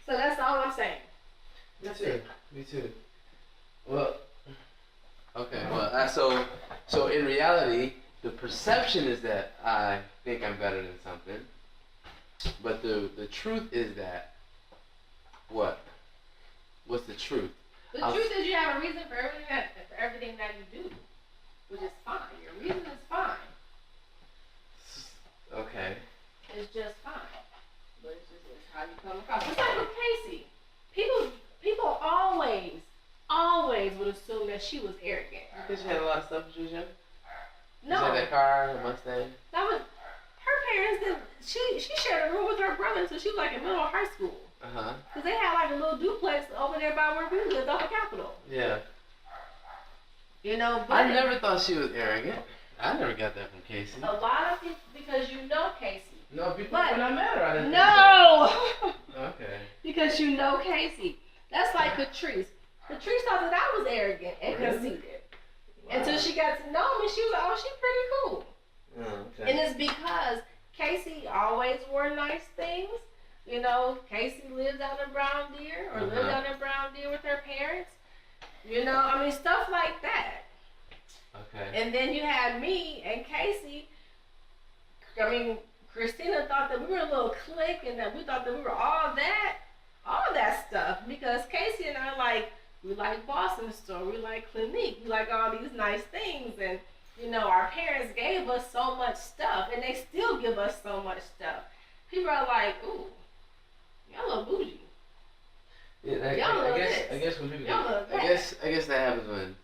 So that's all I'm saying. Me too. Me too. Well, okay. Well, so in reality, the perception is that I think I'm better than something, but the truth is that what? What's the truth? The truth is you have a reason for everything that you do, which is fine. Your reason is fine. Okay. It's just fine. But it's how you come across. It's like with Casey. People always would assume that she was arrogant. Because she had a lot of stuff when she was young? No. She had that car, the Mustang? That was, her parents did, she shared a room with her brother until she was like in middle of high school. Uh-huh. Because they had like a little duplex over there by where we lived off of Capitol. Yeah. You know, but I never thought she was arrogant. I never got that from Casey. A lot of people, because you know Casey. No, people, when I met her, I didn't No! think so. Okay. Because you know Casey. That's like Catrice. Catrice thought that I was arrogant and conceited. Wow. Until she got to know me, she was like, oh, she's pretty cool. Oh, okay. And it's because Casey always wore nice things. You know, Casey lived out in Brown Deer or lived out in Brown Deer with her parents. You know, I mean, stuff like that. Okay. And then you had me and Casey. I mean, Christina thought that we were a little clique and that we thought that we were all that stuff. Because Casey and I we like Boston Store, we like Clinique, we like all these nice things. And, you know, our parents gave us so much stuff and they still give us so much stuff. People are like, ooh, y'all look bougie. Yeah, I guess when people I guess that happens when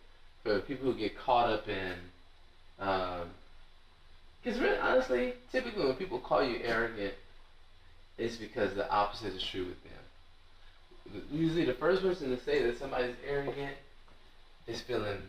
for people who get caught up in because really honestly, typically when people call you arrogant, it's because the opposite is true with them. Usually the first person to say that somebody's arrogant is feeling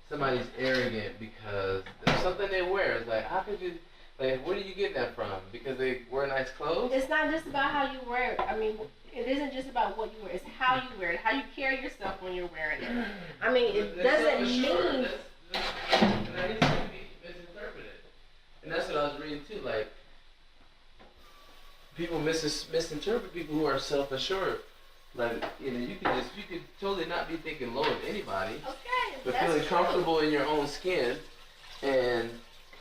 somebody's arrogant because there's something they wear. It's like, how could you, like, where do you get that from? Because they wear nice clothes? It's not just about how you wear it. I mean, it isn't just about what you wear. It's how you wear it, how you carry yourself when you're wearing it. I mean, it doesn't mean... That needs to be misinterpreted. And that's what I was reading too. Like, people misinterpret people who are self-assured. Like, you know, you could totally not be thinking low of anybody. Okay, but feeling comfortable in your own skin, and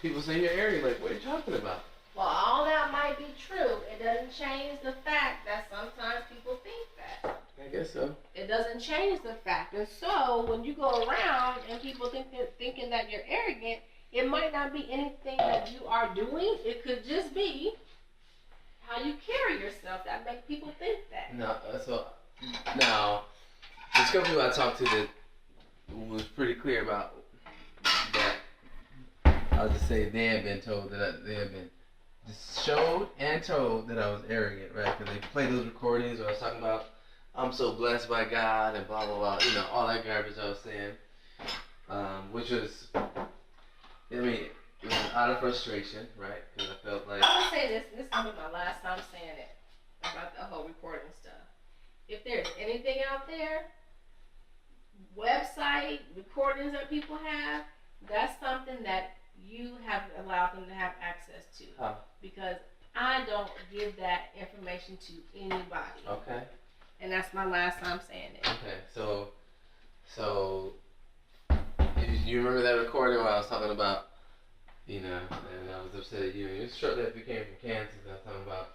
people say you're arrogant. Like, what are you talking about? Well, all that might be true. It doesn't change the fact that sometimes people think that. I guess so. It doesn't change the fact. And so, when you go around and people thinking that you're arrogant, it might not be anything that you are doing. It could just be how you carry yourself that make people think that. No, so now, there's a couple people I talked to that was pretty clear about that. I'll just say they have been told that they have been just showed and told that I was arrogant, right? Because they played those recordings where I was talking about I'm so blessed by God and blah blah blah, you know, all that garbage I was saying, which was, I mean, it was out of frustration, right? Because I felt like I would say this is gonna be my last time saying it about the whole recording stuff. If there's anything out there, website recordings that people have, that's something that you have allowed them to have access to. Huh. Because I don't give that information to anybody. Okay. And that's my last time saying it. Okay, so you remember that recording where I was talking about, you know, and I was upset at you. And it was shortly after you came from Kansas. I was talking about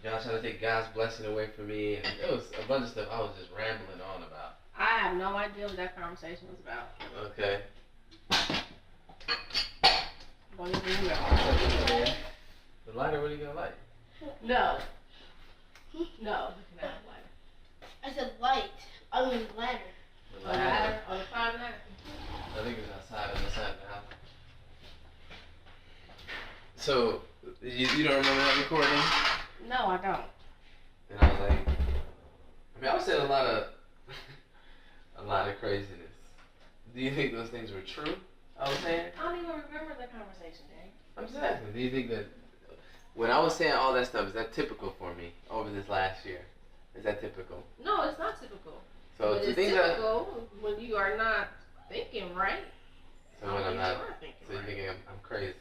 y'all trying to take God's blessing away from me, and it was a bunch of stuff I was just rambling on about. I have no idea what that conversation was about. Okay. Don't even remember. The lighter, what are you gonna light? No. No, not lighter. I said light. I mean ladder. The On the ladder, on the 5 ladder. I think it was outside on the side of the house. So, you don't remember that recording? No, I don't. And I was like, I mean, I was saying a lot of craziness. Do you think those things were true? I was saying? I don't even remember the conversation, Dave. I'm just asking, do you think that when I was saying all that stuff, is that typical for me over this last year? Is that typical? No, it's not typical. So but the it's things typical when you are not thinking right. So when I'm not, so you're thinking I'm crazy.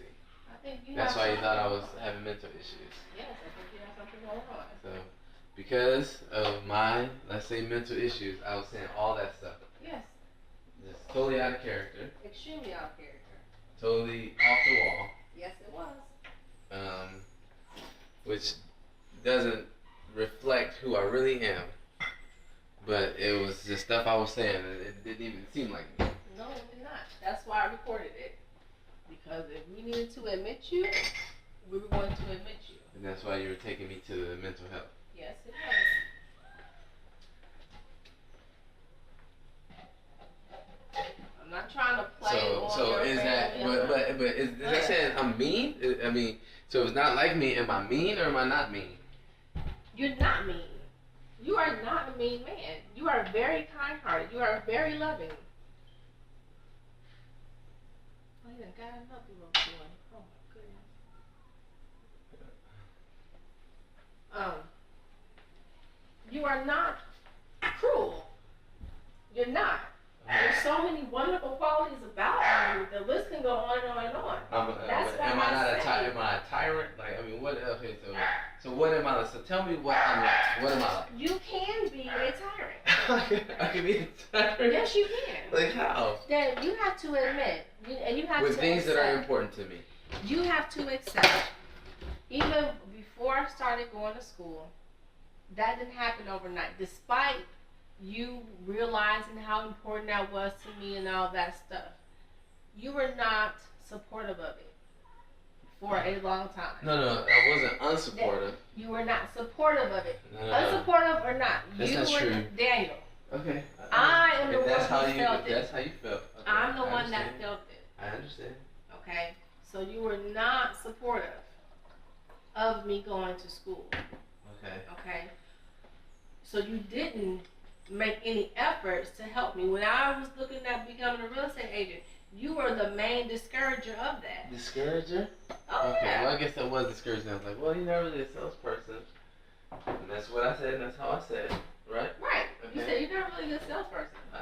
I think that's why you thought I was having mental issues. Yes, I think you have something going on. So because of my, let's say, mental issues, I was saying all that stuff. Yes. Just totally out of character. Extremely out of character. Totally off the wall. Yes, it was. Which doesn't reflect who I really am. But it was just stuff I was saying. It didn't even seem like me. No, it did not. That's why I recorded it. Because if we needed to admit you, we were going to admit you. And that's why you were taking me to the mental health. Yes, it was. I'm not trying to play on So your is that, family. but is that saying I'm mean? I mean, so it's not like me. Am I mean or am I not mean? You're not mean. You are not a mean man. You are very kind-hearted. You are very loving. Oh, you done got another little boy. Oh my goodness. You are not cruel. You're not. There's so many wonderful qualities about you. The list can go on and on and on. That's why am I not a say- am I a tyrant? Like, I mean, what? Okay, so what am I? So tell me what I'm like. What am I like? You can be a tyrant. I can be a tyrant. Yes, you can. Like how? Then you have to admit, and you have With to things that are accept. important to me. You have to accept. Even before I started going to school, that didn't happen overnight. Despite you realizing how important that was to me and all that stuff, you were not supportive of it for a long time. No, I wasn't unsupportive. You were not supportive of it. No. Unsupportive or not, That's you not were true. Daniel. Okay. I am the If that's one how who you, felt if it. that's how you felt. Okay, I'm the I one that understand. felt it. I understand. Okay, so you were not supportive of me going to school. Okay. Okay, so you didn't make any efforts to help me when I was looking at becoming a real estate agent. You were the main discourager of that. Discourager? Oh Okay, yeah. well, I guess that was discouraging. I was like, well, you're not really a salesperson. And that's what I said, and that's how I said it, right? Right. You Okay. said you're not really a good salesperson. I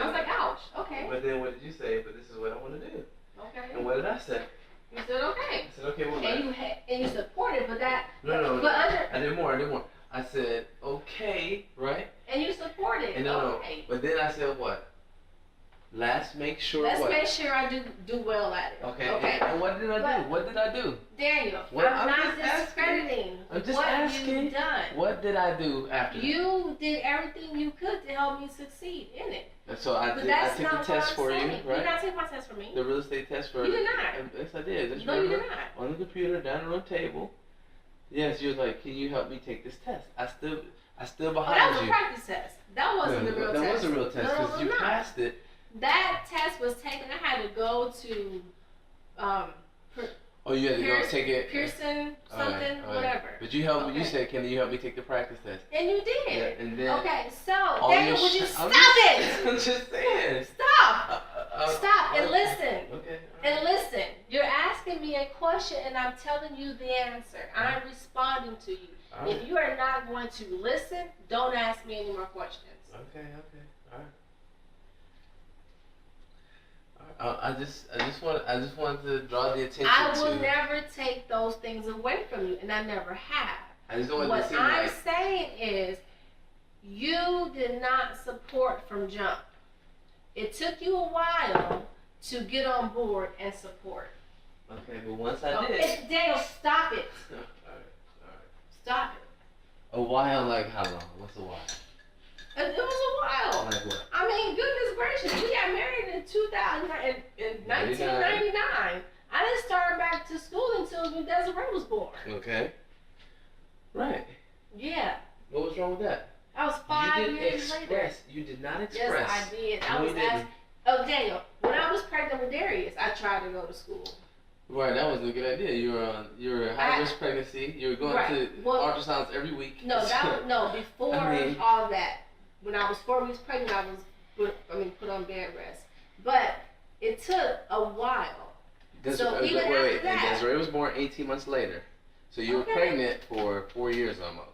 I was like, ouch. Okay. But then what did you say? But this is what I want to do. Okay. And what did I say? You said okay. I said, okay, well, And you supported, but that. no. But I did more. I said, okay, right? And you supported. And Okay. But then I said what? Let's make sure Let's what? make sure I do well at it. Okay. Okay. And what did I do? But- What did I do? Daniel, What? I'm I'm not just asking. discrediting I'm just what asking. you've done. What did I do after that? You did everything you could to help me succeed in it. And so I But did. I that's took not the what test I'm for saying. you, You did right? not take my test for me. The real estate test for You did not. Yes, I did. Just No, you remember? did not. On the computer, down on the table. Yes, you was like, "Can you help me take this test?" I stood Oh, behind that was you. a practice test. That wasn't the real that test. was a real test No, because you not. passed it. That test was taken. I had to go to Oh, you had to go take it. Pearson All right, something, all right. whatever. But you helped me. You Okay. said, "Can you help me take the practice test?" And you did. Yeah, and then Okay, so all Daniel, your would you sh- stop I'm just- it? I'm just saying. Stop. Stop and okay. listen. Okay. And listen, you're asking me a question and I'm telling you the answer. I'm responding to you. All right. If you are not going to listen, don't ask me any more questions. Okay. All right. I just wanted to draw the attention I to. will never take those things away from you, and I never have. I just don't want What to seem I'm like. saying is, you did not support from jump. It took you a while to get on board and support. Okay, but once I did. Okay, Daniel, stop it. All right. Stop it. A while, like how long? What's a while? It was a while. Like what? I mean, goodness gracious, we got married in 1999. I didn't start back to school until when Desiree was born. Okay. Right. Yeah, What was wrong with that? that was You 5 didn't years later. express. You did not express. Yes, I did. I No, was you didn't. asked. Oh, Daniel, when I was pregnant with Darius, I tried to go to school. Right, that wasn't a good idea. You were a high risk pregnancy. You were going Right. to Well, ultrasounds every week. No, before I mean- all that. When I was 4 weeks pregnant, I was put on bed rest. But it took a while. So even after that- and Desiree was born 18 months later. So you were Okay. pregnant for 4 years almost.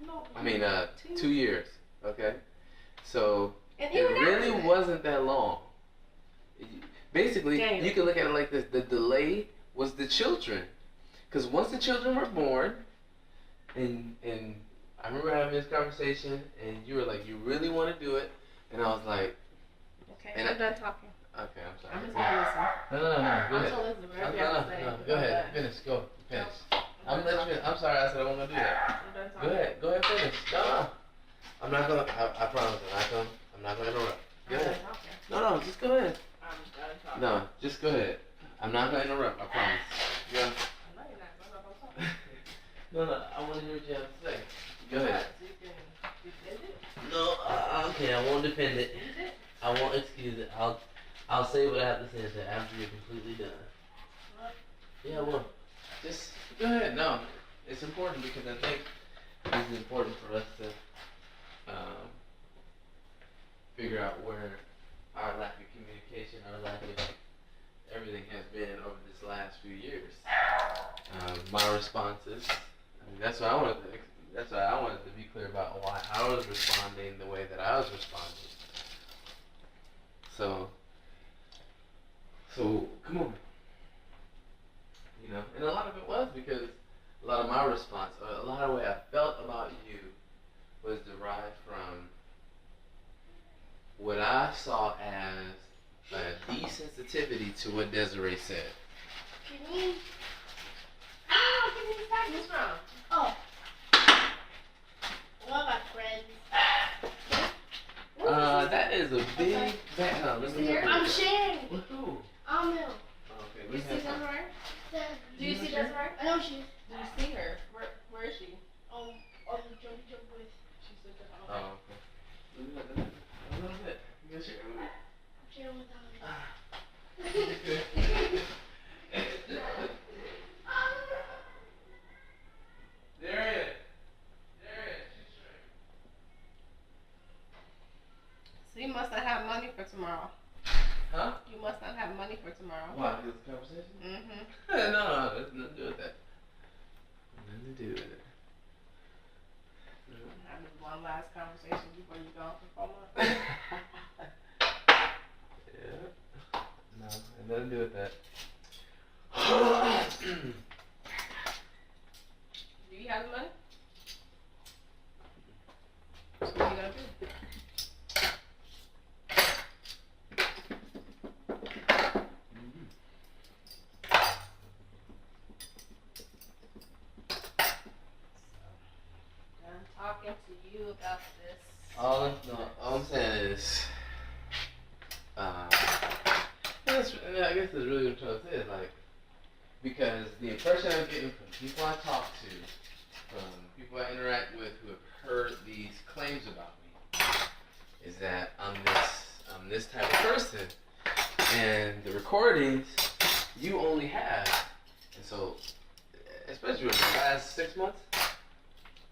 No, I mean, 2 years. Okay. So And it even really after that- wasn't that long. Basically, Daniel. you can look at it like this: the delay was the children, because once the children were born, And I remember having this conversation, and you were like, you really want to do it, and I was like, Okay, and I'm done talking. okay, I'm sorry. I'm just gonna listen. No, go I'm ahead. gonna listen to whatever you have to say. Go ahead. Finish. Go. Finish. I'm let you finish. I'm sorry. I said I wasn't gonna do that. I'm done talking. Go ahead. Go ahead. Finish. No. I'm not gonna. I promise. I'm not gonna interrupt. Go I'm ahead. done talking. No. Just go ahead. I'm done talking. No. Just go ahead. I'm not gonna interrupt. I promise. Yeah. I know you're not. I'm not gonna talk. No. I want to hear what you have to say. Go ahead. So you can defend it? No. Okay. I won't defend it. Defend it? I won't excuse it. I'll say what I have to say after you're completely done. What? Yeah, well, just go ahead. No, it's important because I think it's important for us to figure out where our lack of communication, our lack of everything has been over this last few years. My responses. I mean, that's what I wanted. That's why I wanted to be clear about why I was responding the way that I was responding. So come on. You know, and a lot of it was because a lot of my response, or a lot of the way I felt about you was derived from what I saw as a desensitivity to what Desiree said. Can you? Oh, give me the package from. Oh. One of my friends. That is a big bag. No, let me help you I'm with that. sharing. With who? I'm Mel. Okay, You we see have some. Desiree? Do you see sure? Desiree? I know she. Do you see her? Where is she? On the jump with. She's with the Oh, okay. A little bit. You guys share with me? I'm sharing with her. Darian. So you must not have money for tomorrow. Huh? You must not have money for tomorrow. Why? This conversation? Mm-hmm. No, there's nothing to do with that. Nothing to do with it. Have this one last conversation before you go for 4 months. Yeah. No, had nothing to do with that. Do you have the money? So what are you gonna do? I'm talking to you about this. All I'm saying is, I guess that's really what I'm trying to say is like, because the impression I'm getting from people I talk to, from people I interact with who have heard these claims about me, is that I'm this type of person, and the recordings you only have, and so, especially in the last 6 months,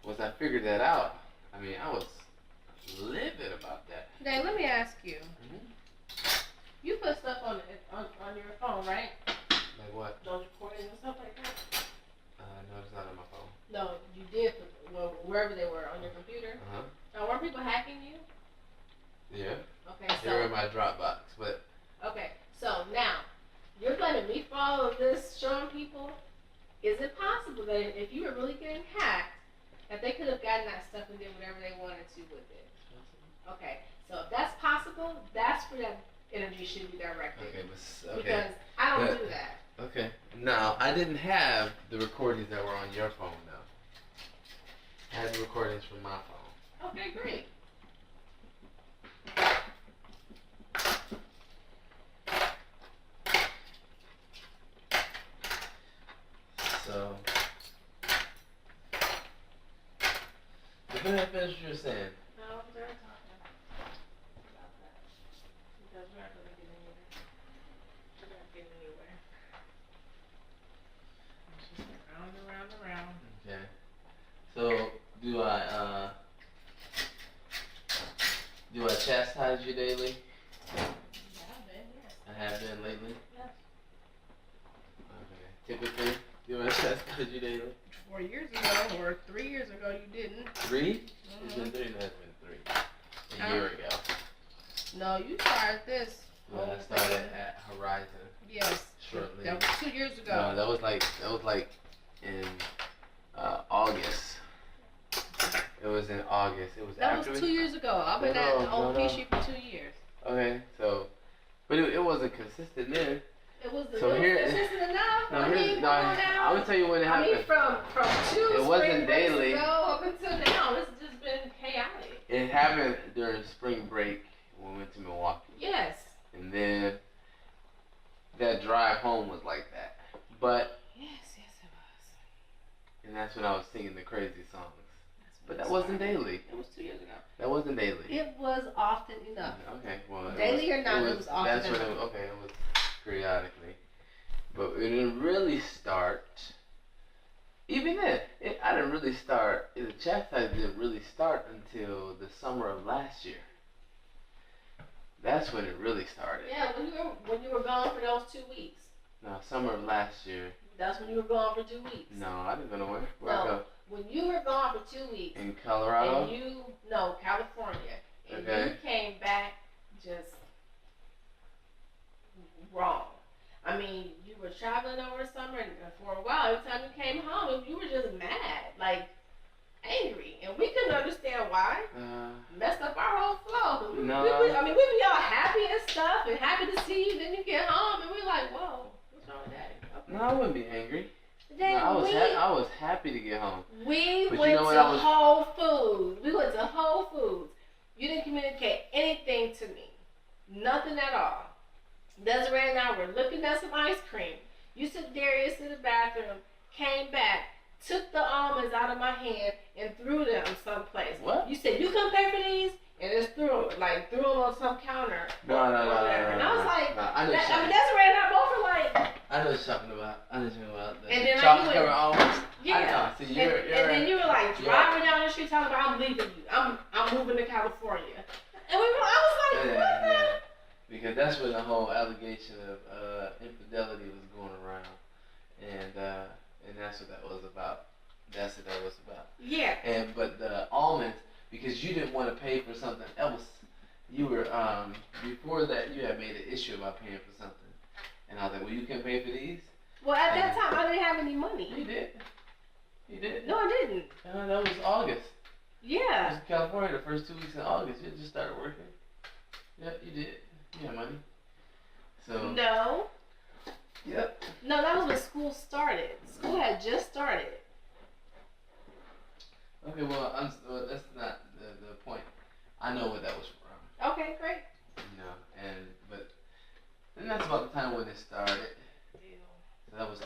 once I figured that out, I mean, I was livid about that. Dave, let me ask you. Mm-hmm. You put stuff on your phone, right? Like what? Those recordings and stuff like that? No, it's not on my phone. No, you did put wherever they were on your computer. Uh-huh. Now, weren't people hacking you? Yeah. Okay, They were in so my Dropbox, but now you're blaming me for all of this, showing people. Is it possible that if you were really getting hacked, that they could have gotten that stuff and did whatever they wanted to with it? Okay, so if that's possible, that's where that energy should be directed. okay, but Because I don't do that. Okay. Now, I didn't have the recordings that were on your phone, though. I had the recordings from my phone. Okay, great. So, go ahead and finish what you're saying. No, they're talking about that. Because we're not going to get anywhere. We're not getting anywhere. It's just round and round and round. Okay. So, do I chastise you daily? Yeah, I've been, yes. I have been lately. Yes. Okay. Typically, do I chastise you daily? 4 years ago or 3 years ago, you didn't. 3? It's been Mhm. 3. No, it's been 3. A year ago. No, you started this. When I whole started thing. at Horizon. Yes. Shortly. That was 2 years ago. No, that was like in August. It was in August. It was That after was we- 2 years ago. I've been at the old Peachtree for 2 years. Okay, so, but it wasn't consistent then. It was So here- consistent enough. No, I mean, come on now. I'm gonna tell you when it happened. I mean, from 2 It wasn't spring breaks daily. ago up until now, it's just been chaotic. It happened during spring break when we went to Milwaukee. Yes. And then that drive home was like that. But, Yes, it was. and that's when I was singing the crazy songs. That's But when that it wasn't started. daily. It was 2 years ago. That wasn't daily. It was often enough. Okay, well. Daily or not, it was often That's when enough. okay, it was periodically. But it didn't really start. Even then, I didn't really start. The chastisement didn't really start until the summer of last year. That's when it really started. Yeah, when you were gone for those 2 weeks. No, summer of last year. That's when you were gone for 2 weeks. No, I didn't go nowhere. Where'd I No. go? When you were gone for 2 weeks. In Colorado? And California. And Okay. you came back just wrong. I mean, you were traveling over summer, and for a while, every time you came home, you were just mad, like angry, and we couldn't understand why. Messed up our whole flow. No. We'd be all happy and stuff, and happy to see you. Then you get home, and we're like, whoa, what's wrong with Daddy? Okay. No, I wouldn't be angry. Then No, I was happy to get home. we But you went know what, to I was- Whole Foods. We went to Whole Foods. You didn't communicate anything to me. Nothing at all. Desiree and I were looking at some ice cream. You took Darius to the bathroom, came back, took the almonds out of my hand, and threw them someplace. What? You said, you couldn't pay for these? And just threw them on some counter. No. And I was like, I know Desiree and I both were like, I know what you're talking about. I know what you're talking about. The And then, like, chocolate you covered went- almonds. yeah. I know. See, you're, and then you were like you're- driving down the street talking about, I'm leaving you. I'm moving to California. And I was like, what the? Because that's when the whole allegation of infidelity was going around, and that's what that was about. That's what that was about. Yeah. But the almonds, because you didn't want to pay for something else, you were before that you had made an issue about paying for something, and I was like, well, you can pay for these. Well, at that time, I didn't have any money. You did. You did. No, I didn't. That was August. It Yeah. was California the first 2 weeks in August. You just started working. Yeah, you did. You had money. So. No. Yep. No, that was when school started. School had just started. Okay, well, that's not the point. I know what that was from. Okay, great. You know, but then that's about the time when it started. So that was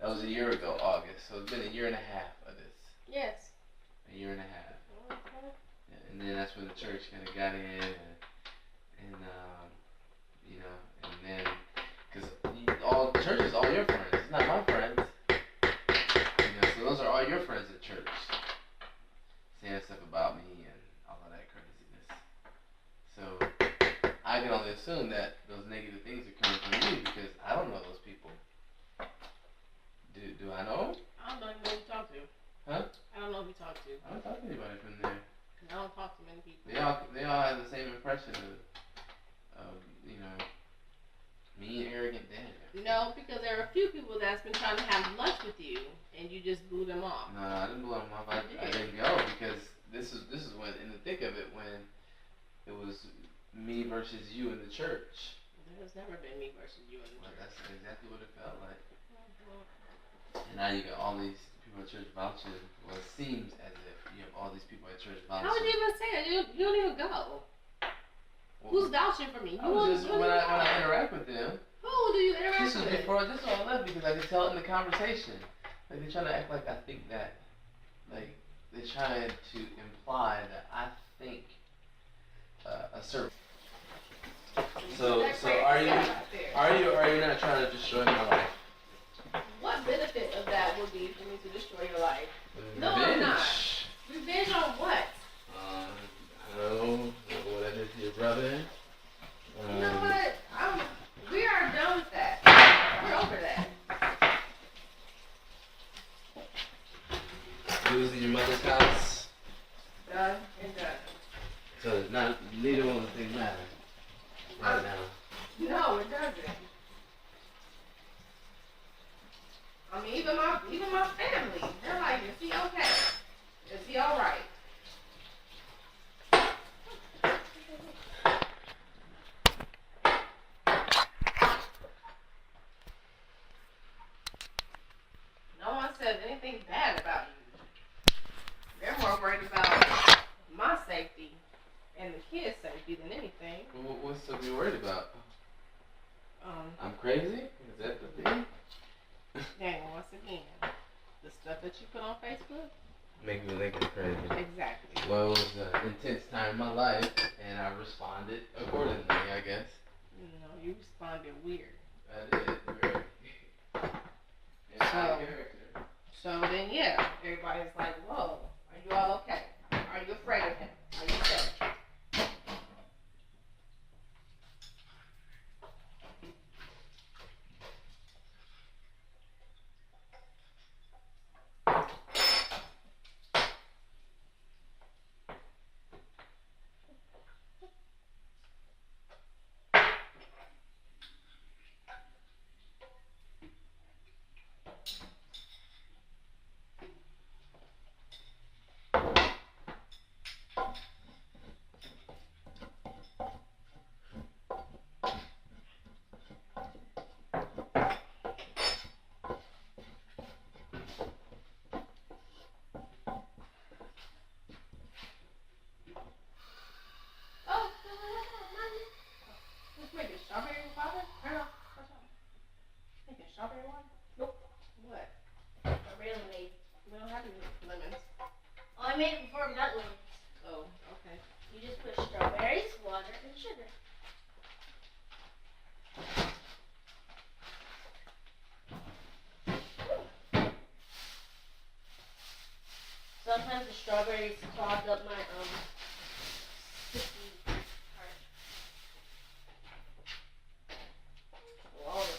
that was a year ago, August. So it's been a year and a half of this. Yes. A year and a half. Okay. And then that's when the church kind of got in, and you know, and then, because all churches, all your friends, it's not my friends. You know, so those are all your friends at church, saying stuff about me and all of that craziness. So I can only assume that those negative things are coming from you because I don't know those people. Do I know them? I don't know who you talk to. Huh? I don't know who you talk to. I don't talk to anybody from there. I don't talk to many people. They all have the same impression of you know, mean, arrogant Daniel. No, because there are a few people that's been trying to have lunch with you, and you just blew them off. No, I didn't blow them off. I didn't go because this is when in the thick of it when it was me versus you in the church. There's never been me versus you in the Well, church. that's exactly what it felt like. And now you got all these people at church vouching. Well, it seems as if you have all these people at church vouching. How would you even say that? You don't even go. Well, Who's vouching for me? I was just when I interact with them. Who do you interact This was with? before this all left because I could tell it in the conversation. Like they're trying to act like I think that, like they're trying to imply that I think a certain. So are you not trying to destroy my life? What benefit of that would be for me to destroy your life? No, Revenge. I'm not. Revenge on what? I don't know what I did to your brother. You know what? We are done with that. We're over that. You was in your mother's house, Done and done. so neither one of the things matter right now. No, it doesn't. I mean, even my family, they're like, is he okay? Is he all right? No one said anything bad about you. They're more worried about my safety and the kids' safety than anything. What's to be worried about? I'm crazy? Is that the thing? Daniel, once again, the stuff that you put on Facebook? Make me look crazy. Exactly. Well, it was an intense time in my life, and I responded accordingly, I guess. You responded weird. I did. Very. So then, yeah, everybody's like, whoa, are you all okay? Are you afraid of him? Are you safe? Strawberry water? Making strawberry water? Nope. What? Strawberry lemonade. We don't have any lemons. Oh, I made it before without lemons. Oh, okay. You just put strawberries, water, and sugar. Sometimes the strawberries clog up my sticky part. Water.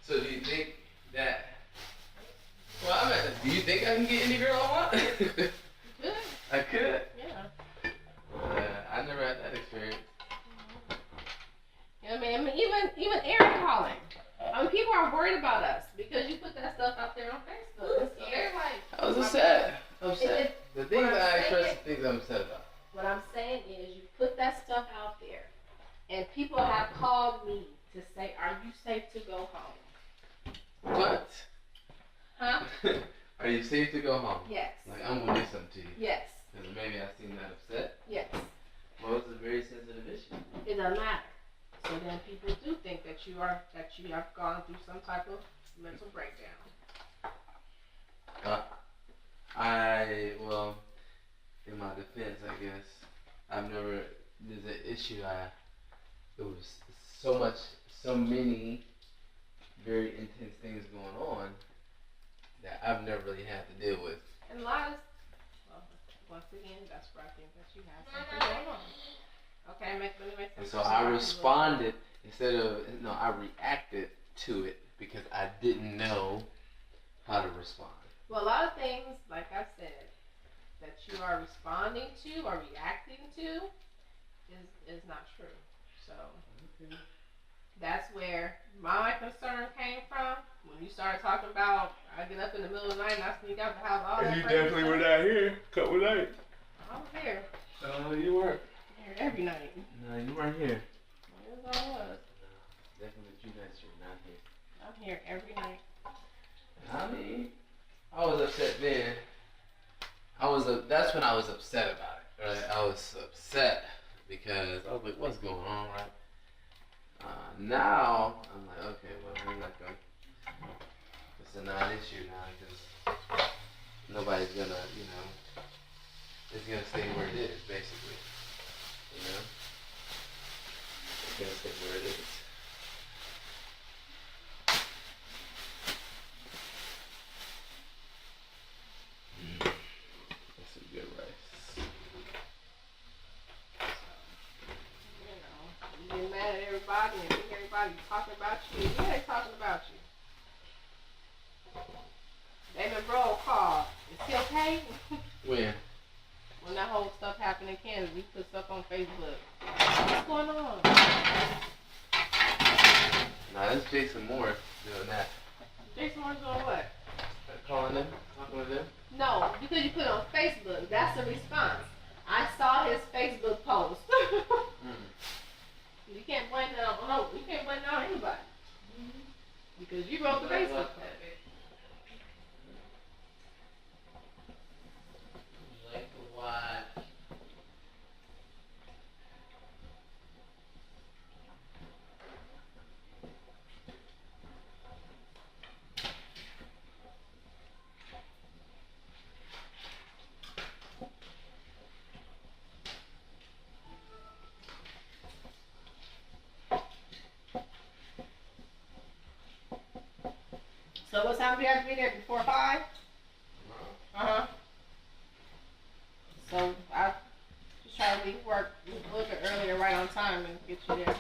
So do you think that? Well, I mean, do you think I can get any girl I want? Good. I could. Yeah. I never had that experience. You know what I mean? Even Aaron calling. I mean, people are worried about us because you put that stuff out there on Facebook. So they're like, I was upset. The things what I'm I express, saying- the things I'm upset about. what I'm saying is you put that stuff out there, and people have called me to say, are you safe to go home? What? Huh? Are you safe to go home? Yes. Like, I'm gonna do something to you. Yes. Because maybe I seem that upset. Yes. Well, it's a very sensitive issue. It doesn't matter. So then people do think that you have gone through some type of mental breakdown. Well, in my defense, I guess, there's an issue it was so many very intense things going on that I've never really had to deal with. And a lot of, well, once again, that's where I think that you have something going on. Okay, let me make some. And so I responded I reacted to it because I didn't know how to respond. Well, a lot of things, like I said, that you are responding to or reacting to is not true. So that's where my concern came from. When you started talking about, I get up in the middle of the night and I sneak out the house. All that You crazy definitely stuff. were not here a couple nights. I was here. You weren't. Here every night. No, you weren't here. That's all I was. Definitely you guys were not here. I'm here every night. I mean, I was upset then. That's when I was upset about it. Right? I was upset because I was like, what's going on, right? Now I'm like, okay, well, I'm not gonna. It's a non-issue now because nobody's gonna, it's gonna stay where it is, basically. It's gonna stay where it is. That's some good rice. You get mad at everybody and think everybody's talking about you. Yeah, they talking about you. David Bro called. Is he okay? When? When that whole stuff happened in Kansas, he put stuff on Facebook. What's going on? Nah, that's Jason Moore doing that. Jason Moore's doing what? Calling them, talking with them. No, because you put it on Facebook. That's the response. I saw his Facebook post. You can't blame that on you can't blame that on anybody. Because you wrote the Facebook post. Like to watch. So what time do you have to be there? Before 5? Uh-huh. So I just try to leave work a little bit earlier, right on time, and get you there.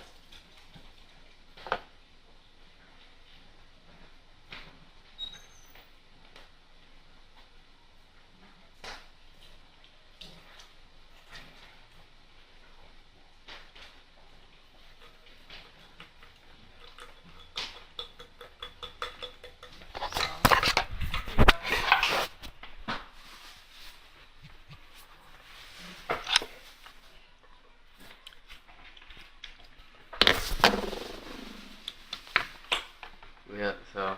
Yeah, so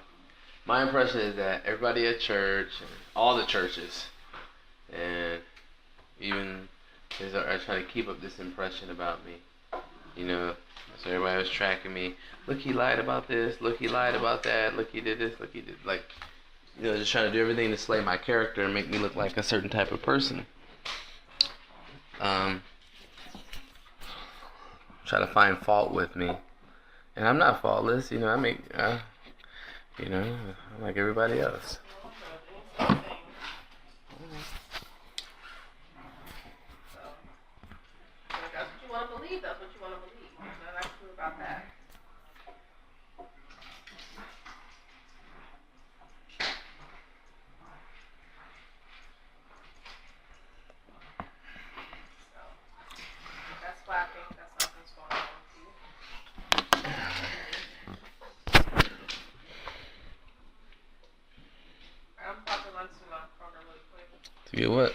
my impression is that everybody at church, all the churches, and even are trying to keep up this impression about me. You know, so everybody was tracking me. Look, he lied about this. Look, he lied about that. Look, he did this. Look, he did just trying to do everything to slay my character and make me look like a certain type of person. Try to find fault with me, and I'm not faultless. You know, I'm like everybody else. That's what you want to believe. That's what you want to believe. There's nothing true about that. So that's why I think that something's going on with you. I'm about to run to my program really quick. To get what?